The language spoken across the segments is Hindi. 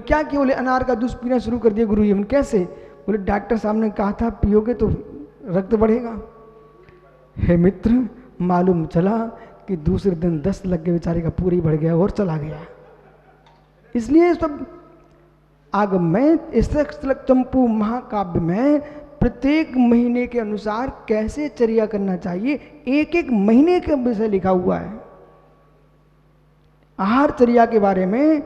क्या किया? बोले अनार का जूस पीना शुरू कर दिया गुरुजी। बोले कैसे? बोले डॉक्टर साहब ने कहा था पियोगे तो रक्त बढ़ेगा। हे मित्र, मालूम चला कि दूसरे दिन 10 लग गए, बेचारे का पूरी बढ़ गया और चला गया। इसलिए सब आगम में इस चंपू महाकाव्य में प्रत्येक महीने के अनुसार कैसे चर्या करना चाहिए, एक एक महीने का विषय लिखा हुआ है। आहार चर्या के बारे में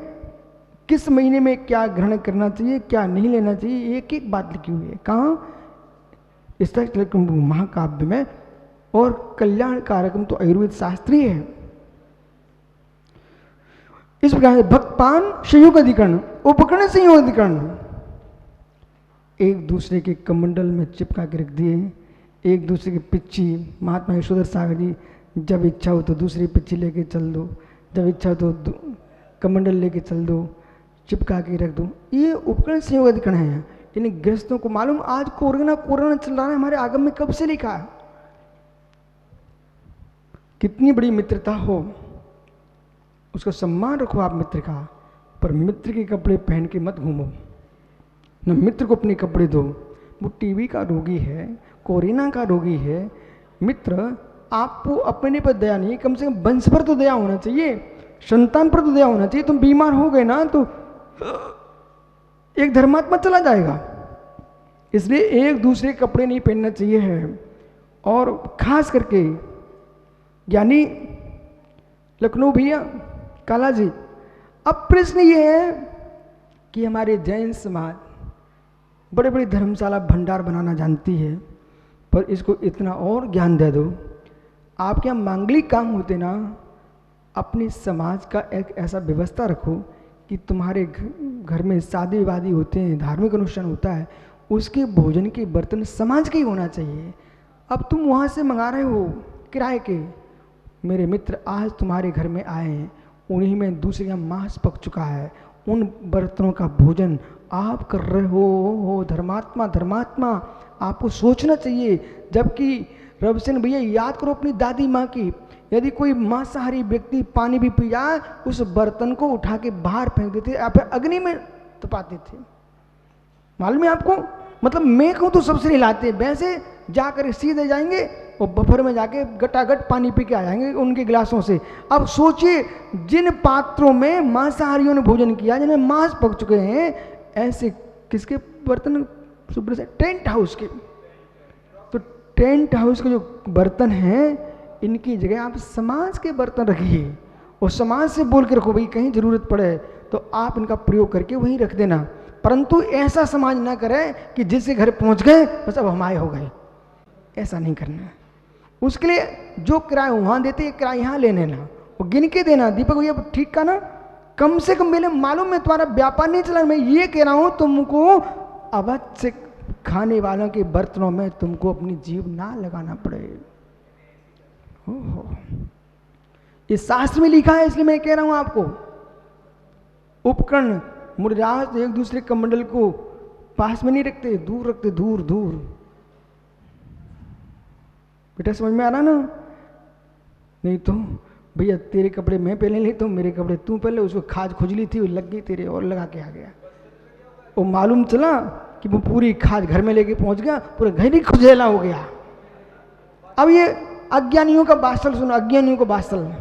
किस महीने में क्या ग्रहण करना चाहिए, क्या नहीं लेना चाहिए, एक एक बात लिखी हुई है। कहाँ? इस महाकाव्य में। और कल्याण कारकम तो आयुर्वेद शास्त्रीय है। इस प्रकार से भक्तपान संयोग अधिकरण, उपकरण संयोग अधिकरण, एक दूसरे के कमंडल में चिपका के रख दिए, एक दूसरे की पिच्ची। महात्मा यशोधर सागर जी, जब इच्छा हो तो दूसरी पिच्ची लेके चल दो, जब इच्छा हो तो कमंडल लेके चल दो, चिपका के रख दो। ये उपकरण संयोग अधिकरण है। यानी गृहस्थों को मालूम आज कोरोना चल रहा है, हमारे आगम में कब से लिखा है। कितनी बड़ी मित्रता हो, उसका सम्मान रखो आप मित्र का, पर मित्र के कपड़े पहन के मत घूमो, न मित्र को अपने कपड़े दो। वो टीबी का रोगी है, कोरोना का रोगी है। मित्र आपको अपने पर दया नहीं, कम से कम वंश पर तो दया होना चाहिए, संतान पर तो दया होना चाहिए। तुम बीमार हो गए ना तो एक धर्मात्मा चला जाएगा। इसलिए एक दूसरे कपड़े नहीं पहनना चाहिए है। और खास करके यानी लखनऊ भैया, काला जी, अब प्रश्न ये है कि हमारे जैन समाज बड़े बड़े धर्मशाला भंडार बनाना जानती है, पर इसको इतना और ज्ञान दे दो। आपके यहाँ मांगलिक काम होते ना, अपने समाज का एक ऐसा व्यवस्था रखो कि तुम्हारे घर में शादी विवादी होते हैं, धार्मिक अनुष्ठान होता है, उसके भोजन के बर्तन समाज के ही होना चाहिए। अब तुम वहाँ से मंगा रहे हो किराए के। मेरे मित्र आज तुम्हारे घर में आए हैं, उन्हीं में दूसरे का मांस पक चुका है, उन बर्तनों का भोजन आप कर रहे हो। धर्मात्मा धर्मात्मा आपको सोचना चाहिए। जबकि रविसेन भैया याद करो अपनी दादी माँ की, यदि कोई मांसाहारी व्यक्ति पानी भी पी जाए, उस बर्तन को उठा के बाहर फेंक देते या फिर अग्नि में तपाते थे। मालूम है आपको? मतलब मैं कहूँ तो सबसे हिलाते, वैसे जाकर सीधे जाएंगे और बफर में जाके गटागट पानी पी के आ जाएंगे उनके गिलासों से। अब सोचिए, जिन पात्रों में मांसाहारियों ने भोजन किया, जिनमें मांस पक चुके हैं, ऐसे किसके बर्तन? सुब्र से टेंट हाउस के। तो टेंट हाउस के जो बर्तन हैं, इनकी जगह आप समाज के बर्तन रखिए और समाज से बोल के रखो, भाई कहीं जरूरत पड़े तो आप इनका प्रयोग करके वहीं रख देना। परंतु ऐसा समाज ना करे कि जिसके घर पहुंच गए बस अब हमारे हो गए, ऐसा नहीं करना। उसके लिए जो किराया वहाँ देते हैं, किराया यहाँ ले लेना और गिन के देना। दीपक भैया ठीक का ना, कम से कम मेरे मालूम है तुम्हारा व्यापार नहीं चला, मैं ये कह रहा हूँ तुमको अवश्य खाने वालों के बर्तनों में तुमको अपनी जीभ ना लगाना पड़े। ये शास्त्र में लिखा है, इसलिए मैं कह रहा हूँ आपको। उपकरण मुर्दास एक दूसरे कमंडल को पास में नहीं रखते, दूर रखते, दूर दूर। बेटा समझ में आ रहा ना? नहीं तो भैया तेरे कपड़े मैं पहले नहीं तो मेरे कपड़े तू पहले, उसको खाज खुजली थी वो लग गई तेरे और लगा के आ गया। वो मालूम चला कि वो पूरी खाज घर में लेके पहुंच गया, पूरा घर ही खुजेला हो गया। अब ये अज्ञानियों का बासल सुनो, अज्ञानियों का बासल।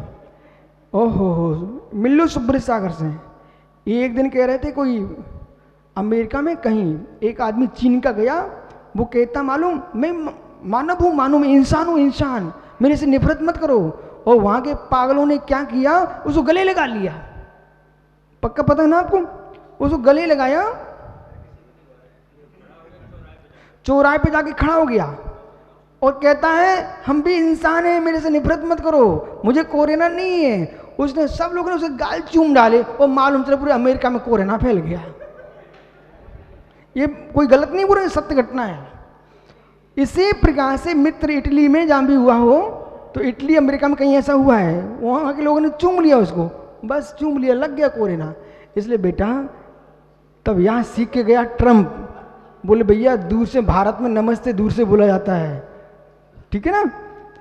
ओहो मिल्लू सुब्र सागर से एक दिन कह रहे थे, कोई अमेरिका में कहीं एक आदमी चीन का गया, वो कहता मालूम मैं मानव हूँ, मानो मैं इंसान हूँ, इंसान, मेरे से नफरत मत करो। और वहां के पागलों ने क्या किया, उसको गले लगा लिया। पक्का पता है ना आपको? उसको गले लगाया, चौराहे पे जाके खड़ा हो गया और कहता है हम भी इंसान हैं, मेरे से नफरत मत करो, मुझे कोरोना नहीं है। उसने सब लोगों ने उसे गाल चूम डाले और मालूम चला पूरे अमेरिका में कोरोना फैल गया। ये कोई गलत नहीं बोल रहे, सत्य घटना है। इसी प्रकार से मित्र इटली में जहाँ भी हुआ हो, तो इटली अमेरिका में कहीं ऐसा हुआ है, वहाँ के लोगों ने चूम लिया उसको, बस चूम लिया, लग गया कोरोना। इसलिए बेटा तब यहाँ सीख के गया ट्रम्प, बोले भैया दूर से भारत में नमस्ते दूर से बोला जाता है, ठीक है ना?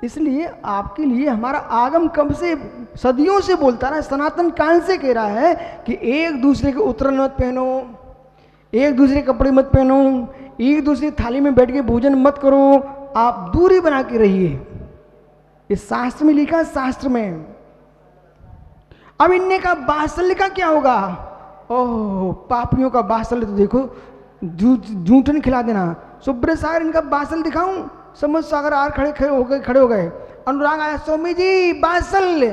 इसलिए आपके लिए हमारा आगम कब से, सदियों से बोलता रहा, सनातन काल से कह रहा है कि एक दूसरे के उत्तरन मत पहनो, एक दूसरे के कपड़े मत पहनो, एक दूसरे थाली में बैठ के भोजन मत करो, आप दूरी बना के रहिए। इस शास्त्र में लिखा है, शास्त्र में। अब इनने का बात्सल्य का क्या होगा? ओह, पापियों का बात्सल्य तो देखो, जूठन खिला देना। सुब्रत सागर इनका बात्सल्य दिखाऊं? समझ सागर आर खड़े हो गए। अनुराग आया, स्वामी जी बात्सल्य।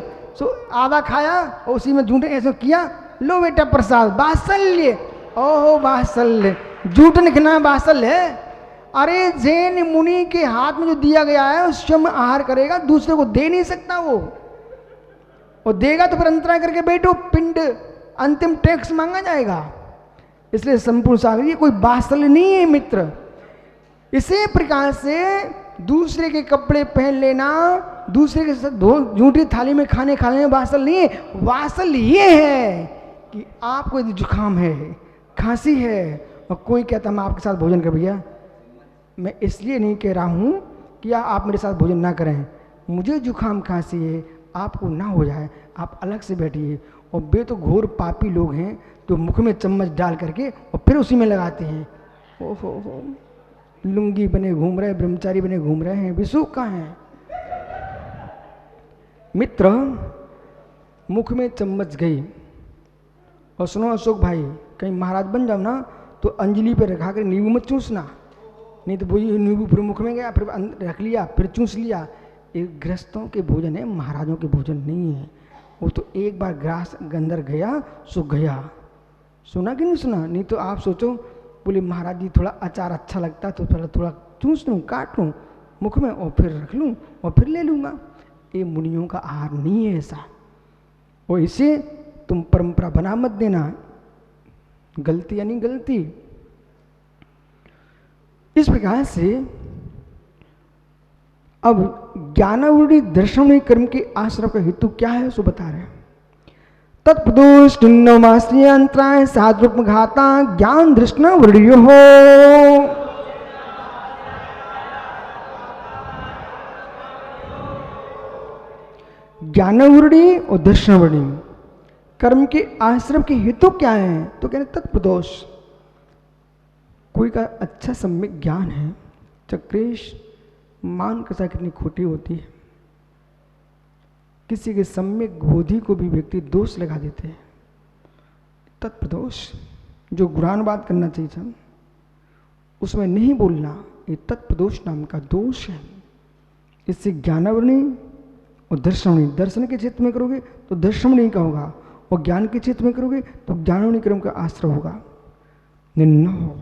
आधा खाया और उसी में जूठन ऐसे किया, लो बेटा प्रसाद, बात्सल्य। ओहो बात्सल्य, जूठन खिलाना बात्सल्य है? अरे जैन मुनि के हाथ में जो दिया गया है उससे में आहार करेगा, दूसरे को दे नहीं सकता वो। और देगा तो फिर अंतराय करके बैठो, पिंड अंतिम टैक्स मांगा जाएगा। इसलिए संपूर्ण सागर ये कोई बात्सल्य नहीं है मित्र। इसी प्रकार से दूसरे के कपड़े पहन लेना, दूसरे के साथ झूठी थाली में खाने खाने में वात्सल्य नहीं है। वात्सल्य ये है कि आपको यदि जुकाम है, खांसी है, और कोई कहता मैं आपके साथ भोजन कर, भैया मैं इसलिए नहीं कह रहा हूँ कि आप मेरे साथ भोजन ना करें, मुझे जुकाम खांसी है, आपको ना हो जाए, आप अलग से बैठिए। और वे तो घोर पापी लोग हैं तो मुख में चम्मच डाल करके और फिर उसी में लगाते हैं। ओहो हो, लुंगी बने घूम रहे, ब्रह्मचारी बने घूम रहे हैं, विषु कहाँ हैं? मित्र, मुख में चम्मच गई। और सुनो अशोक भाई, कहीं महाराज बन जाओ ना तो अंजलि पे रखा कर नींबू मत चूसना, नहीं तो वही नींबू फिर मुख में गया, फिर रख लिया, फिर चूस लिया। एक गृहस्थों के भोजन है, महाराजों के भोजन नहीं है। वो तो एक बार ग्रास अंदर गया सो गया। सुना कि नहीं सुना? नहीं तो आप सोचो, बोले महाराज जी थोड़ा अचार अच्छा लगता है तो थोड़ा चूस लूँ, काट लूँ मुख में और फिर रख लूँ और फिर ले लूँगा। ये मुनियों का आहार नहीं है ऐसा। और इसे तुम परंपरा बना मत देना, गलती यानी गलती। इस प्रकार से अब ज्ञानावृत्ति दर्शनीय कर्म के आश्रम का हेतु क्या है सो बता रहे हैं। तत्प्रदोष किन्नमास्त्रियंत्राय साद्रुप घाता ज्ञान दृष्टना वृडियो हो। ज्ञानावृत्ति और दर्शनावृत्ति कर्म के आश्रम के हेतु क्या है? तो कहते तत्प्रदोष, कोई का अच्छा सम्यक ज्ञान है, चक्रेश मान कसा कितनी खोटी होती है। किसी के सम्यक बोधि को भी व्यक्ति दोष लगा देते हैं। तत्प्रदोष, जो गुणानुवाद करना चाहिए था उसमें नहीं बोलना, ये तत्प्रदोष नाम का दोष है। इससे ज्ञानावृत्ति और दर्शनावृत्ति, दर्शन के क्षेत्र में करोगे तो दर्शनावृत्ति का होगा, और ज्ञान के क्षेत्र में करोगे तो ज्ञानावृत्ति क्रम का आश्रय होगा। निन्ना हो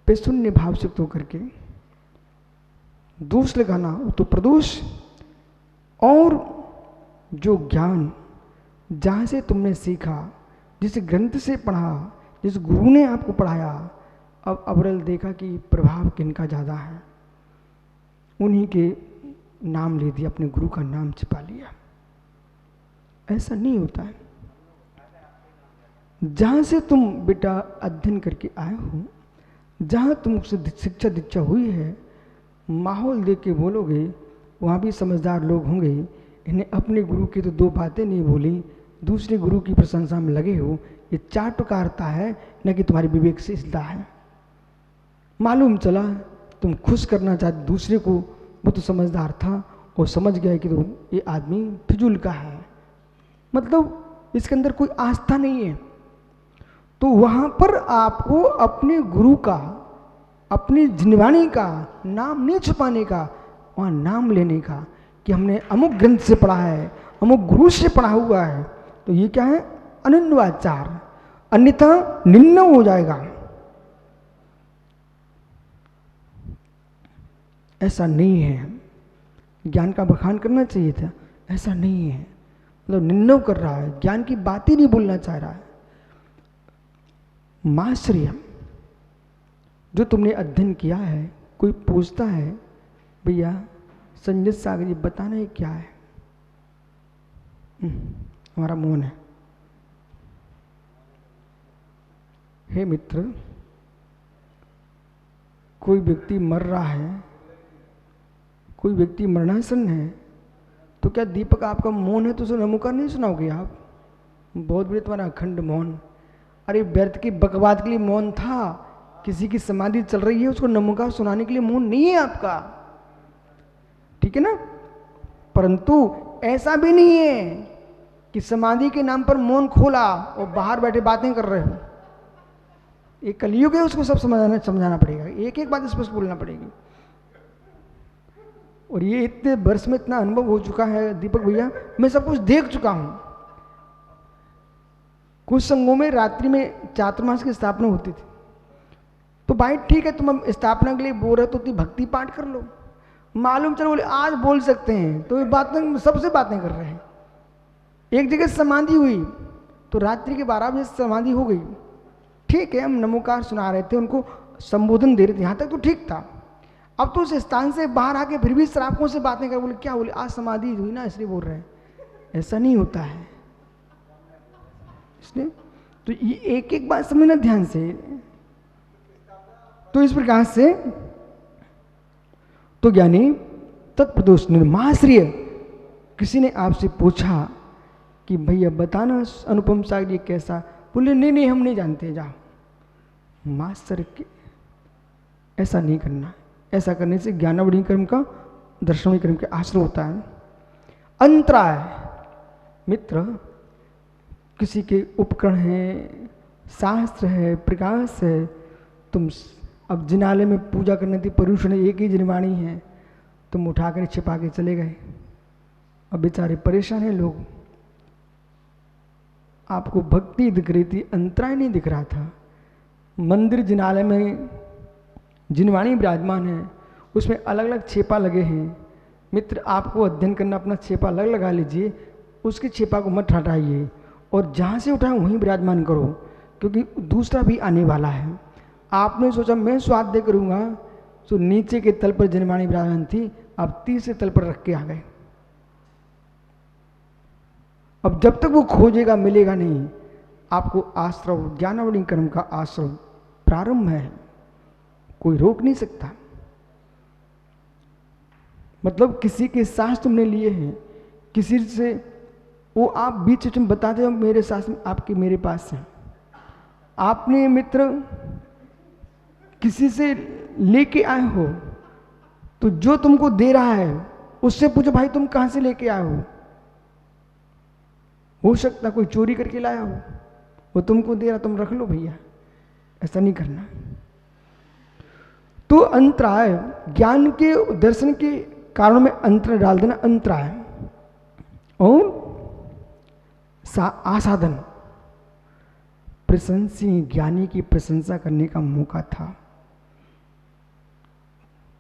पे शून्य भाव से तो करके दोष लगाना तो प्रदोष। और जो ज्ञान जहाँ से तुमने सीखा, जिस ग्रंथ से पढ़ा, जिस गुरु ने आपको पढ़ाया, अब अवरल देखा कि प्रभाव किनका ज़्यादा है, उन्हीं के नाम ले दिया, अपने गुरु का नाम छिपा लिया। ऐसा नहीं होता है। जहाँ से तुम बेटा अध्ययन करके आए हो, जहाँ तुमसे शिक्षा दीक्षा हुई है, माहौल देख के बोलोगे, वहाँ भी समझदार लोग होंगे। इन्हें अपने गुरु की तो दो बातें नहीं बोली, दूसरे गुरु की प्रशंसा में लगे हो, ये चाटुकारता है, न कि तुम्हारी विवेकशीलता है। मालूम चला तुम खुश करना चाहते दूसरे को, वो तो समझदार था और समझ गया कि तो ये आदमी फिजूल का है, मतलब इसके अंदर कोई आस्था नहीं है। तो वहाँ पर आपको अपने गुरु का, अपनी जिनवाणी का नाम नहीं छुपाने का, वहाँ नाम लेने का कि हमने अमुक ग्रंथ से पढ़ा है, अमुक गुरु से पढ़ा हुआ है। तो ये क्या है? अनन्यवाचार, अन्यथा निम्न हो जाएगा। ऐसा नहीं है। ज्ञान का बखान करना चाहिए था, ऐसा नहीं है। मतलब निन्नव कर रहा है, ज्ञान की बात ही नहीं बोलना चाह रहा है। माश्रियम, जो तुमने अध्ययन किया है, कोई पूछता है भैया संजय सागर जी बताना है क्या है, हमारा मौन है। हे मित्र, कोई व्यक्ति मर रहा है कोई व्यक्ति मरणासन है तो क्या दीपक आपका मौन है तो उसे नमोकार नहीं सुनाओगे आप? बहुत बड़े तुम्हारा अखंड मौन। अरे व्यर्थ की बकवाद के लिए मौन था, किसी की समाधि चल रही है उसको नमोकार सुनाने के लिए मौन नहीं है आपका, ठीक है ना। परंतु ऐसा भी नहीं है कि समाधि के नाम पर मौन खोला और बाहर बैठे बातें कर रहे हो। ये कलयुग है, उसको सब समझाना पड़ेगा, एक एक बात स्पष्ट बोलना पड़ेगी। और ये इतने वर्ष में इतना अनुभव हो चुका है दीपक भैया, मैं सब कुछ देख चुका हूं। कुछ संघों में रात्रि में चातुर्मास की स्थापना होती थी, तो भाई ठीक है तुम स्थापना के लिए बोल रहे हो तो भक्ति पाठ कर लो, मालूम चलो बोले आज बोल सकते हैं तो ये बातें सबसे बातें कर रहे हैं। एक जगह समाधि हुई तो रात्रि के 12 बजे समाधि हो गई, ठीक है हम नमोकार सुना रहे थे, उनको संबोधन दे रहे थे, यहाँ तक तो ठीक था। अब तो उस स्थान से बाहर आके फिर भी श्रावकों से बातें कर, बोले क्या बोले आज समाधि हुई ना इसलिए बोल रहे हैं, ऐसा नहीं होता है। इसलिए तो ये एक एक बात समझना ध्यान से। तो इस प्रकार से तो ज्ञानी तत्प्रदोष निर्माश्रिय, किसी ने आपसे पूछा कि भैया बताना अनुपम सागर ये कैसा, बोले नहीं नहीं हम नहीं जानते, जाओ मास्टर के। ऐसा नहीं करना, ऐसा करने से ज्ञानावली कर्म का दर्शनावली कर्म के आश्रय होता है। अंतराय मित्र, किसी के उपकरण है, शास्त्र है, प्रकाश है, तुम अब जिनालय में पूजा करने थी, पर्यूषण एक ही जिनवाणी है, तुम उठाकर छिपा के चले गए, अब बेचारे परेशान हैं लोग। आपको भक्ति दिख रही थी, अंतराय नहीं दिख रहा था। मंदिर जिनालय में जिनवाणी विराजमान है, उसमें अलग अलग छेपा लगे हैं। मित्र आपको अध्ययन करना, अपना छेपा अलग लगा लीजिए, उसके छेपा को मत हटाइए और जहाँ से उठाएं वहीं विराजमान करो, क्योंकि दूसरा भी आने वाला है। आपने सोचा मैं स्वाध्याय करूँगा, तो नीचे के तल पर जिनवाणी विराजमान थी, अब तीसरे तल पर रख के आ गए। अब जब तक वो खोजेगा मिलेगा नहीं। आपको आश्रव ज्ञानावली कर्म का आश्रव प्रारंभ है, कोई रोक नहीं सकता। मतलब किसी के शास्त्र तुमने लिए हैं, किसी से वो आप बीच में बताते हो मेरे शास्त्र आपके मेरे पास है। आपने मित्र किसी से लेके आए हो तो जो तुमको दे रहा है उससे पूछो भाई तुम कहां से लेके आए हो सकता कोई चोरी करके लाया हो, वो तुमको दे रहा तुम रख लो भैया, ऐसा नहीं करना। तो अंतराय ज्ञान के दर्शन के कारणों में अंतर डाल देना अंतराय। और आसाधन, प्रशंसनीय ज्ञानी की प्रशंसा करने का मौका था,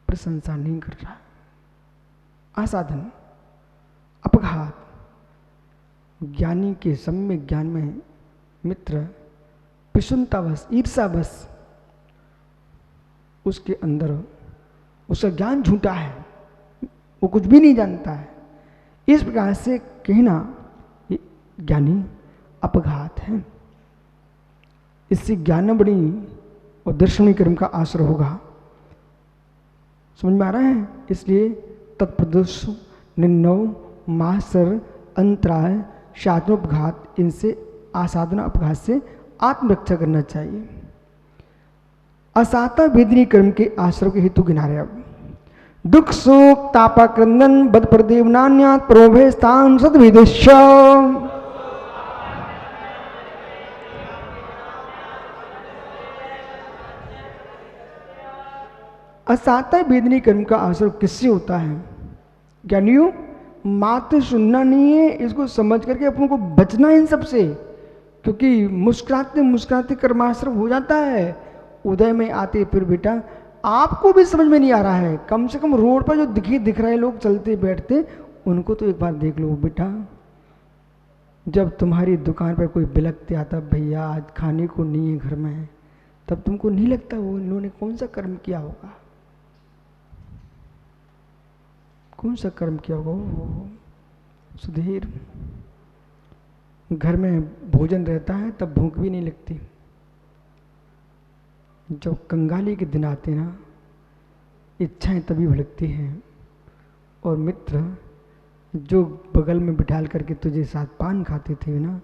प्रशंसा नहीं कर रहा। आसाधन अपघात, ज्ञानी के सम्यक ज्ञान में मित्र पिशुनतावश ईर्षावश उसके अंदर उसका ज्ञान झूठा है, वो कुछ भी नहीं जानता है, इस प्रकार से कहना ज्ञानी अपघात है। इससे ज्ञानावली और दर्शनीय कर्म का आश्रय होगा। समझ में आ रहा है? इसलिए तत्प्रदोष निर्णव मासर अंतराय शात्मोपघात, इनसे आसाधना अपघात से आत्मरक्षा करना चाहिए। असाता वेदनी कर्म के आश्रय के हेतु गिना रहे। अब दुख सुख तापा क्रंदन बद प्रदेव नान्यात प्रोभे स्थान सदविदेश। असाता वेदनी कर्म का आश्रय किससे होता है? ज्ञानियों, मात्र सुनना नहीं है, इसको समझ करके अपन को बचना है इन सबसे, क्योंकि मुस्कुराते मुस्कुराते कर्माश्रय हो जाता है। उदय में आते फिर बेटा आपको भी समझ में नहीं आ रहा है, कम से कम रोड पर जो दिख रहे लोग चलते बैठते उनको तो एक बार देख लो बेटा। जब तुम्हारी दुकान पर कोई बिलखते आता भैया आज खाने को नहीं है घर में, तब तुमको नहीं लगता वो इन्होंने कौन सा कर्म किया होगा, कौन सा कर्म किया होगा। सुधीर, घर में भोजन रहता है तब भूख भी नहीं लगती, जब कंगाली के दिन आते ना इच्छाएं तभी भड़कती हैं। और मित्र जो बगल में बिठाल करके तुझे साथ पान खाते थे ना,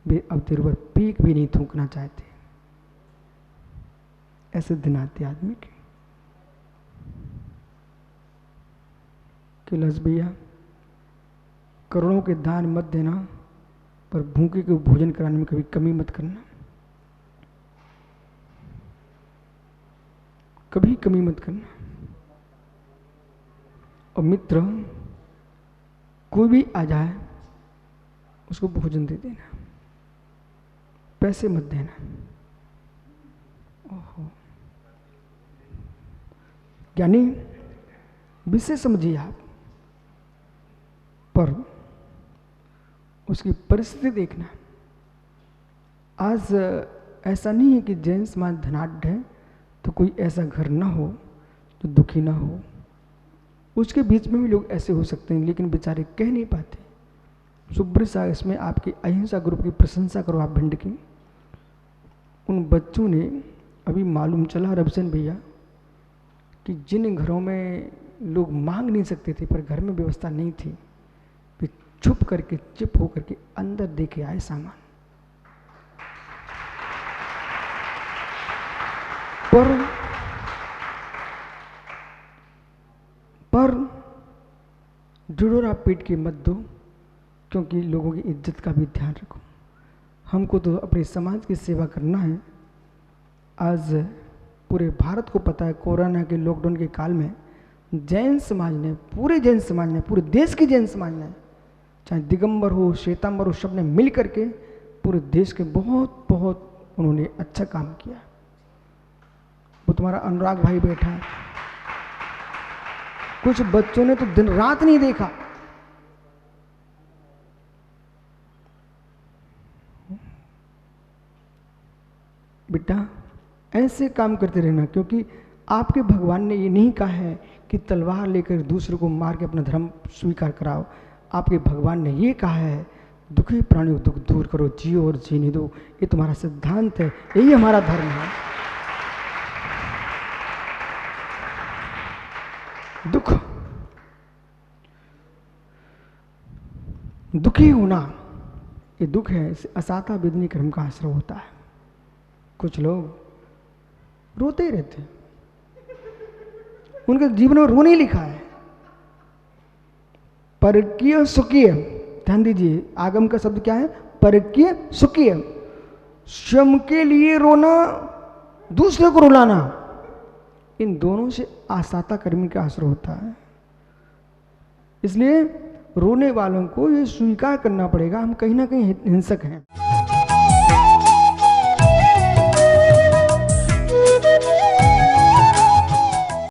वे अब तेरे ऊपर पीक भी नहीं थूकना चाहते। ऐसे दिन आते आदमी के। कैलाश भैया, करोड़ों के दान मत देना, पर भूखे को भोजन कराने में कभी कमी मत करना, कभी कमी मत करना। और मित्र, कोई भी आ जाए उसको भोजन दे देना, पैसे मत देना। ओहो, यानी विषय समझिए आप, पर उसकी परिस्थिति देखना। आज ऐसा नहीं है कि जैन समाज धनाढ्य है तो कोई ऐसा घर ना हो जो दुखी ना हो। उसके बीच में भी लोग ऐसे हो सकते हैं, लेकिन बेचारे कह नहीं पाते। सुब्रत साहब, इसमें आपकी अहिंसा ग्रुप की प्रशंसा करो आप भिंड की। उन बच्चों ने अभी मालूम चला रविचंद भैया कि जिन घरों में लोग मांग नहीं सकते थे पर घर में व्यवस्था नहीं थी, वे छुप करके चुप होकर के अंदर देके आए सामान। पर ढिढोरा पीट के मत दो, क्योंकि लोगों की इज्जत का भी ध्यान रखो। हमको तो अपने समाज की सेवा करना है। आज पूरे भारत को पता है, कोरोना के लॉकडाउन के काल में जैन समाज ने, पूरे जैन समाज ने, पूरे देश के जैन समाज ने, चाहे दिगंबर हो, श्वेतांबर हो, सब ने मिल करके पूरे देश के बहुत बहुत उन्होंने अच्छा काम किया। वो तुम्हारा अनुराग भाई बैठा है, कुछ बच्चों ने तो दिन रात नहीं देखा। बेटा, ऐसे काम करते रहना, क्योंकि आपके भगवान ने ये नहीं कहा है कि तलवार लेकर दूसरों को मार के अपना धर्म स्वीकार कराओ। आपके भगवान ने ये कहा है दुखी प्राणियों दुख दूर करो, जियो और जीने दो। ये तुम्हारा सिद्धांत है, यही हमारा धर्म है। दुख, दुखी होना ये दुख है, इसे असाता वेदनी कर्म का आश्रय होता है। कुछ लोग रोते ही रहते हैं, उनके जीवन में रो नहीं लिखा है। परकीय सुकीय, ध्यान दीजिए, आगम का शब्द क्या है? परकीय सुकीय। स्वयं के लिए रोना, दूसरे को रुलाना, इन दोनों से आसाता कर्मी का आश्रय होता है। इसलिए रोने वालों को ये स्वीकार करना पड़ेगा, हम कहीं ना कहीं हिंसक हैं।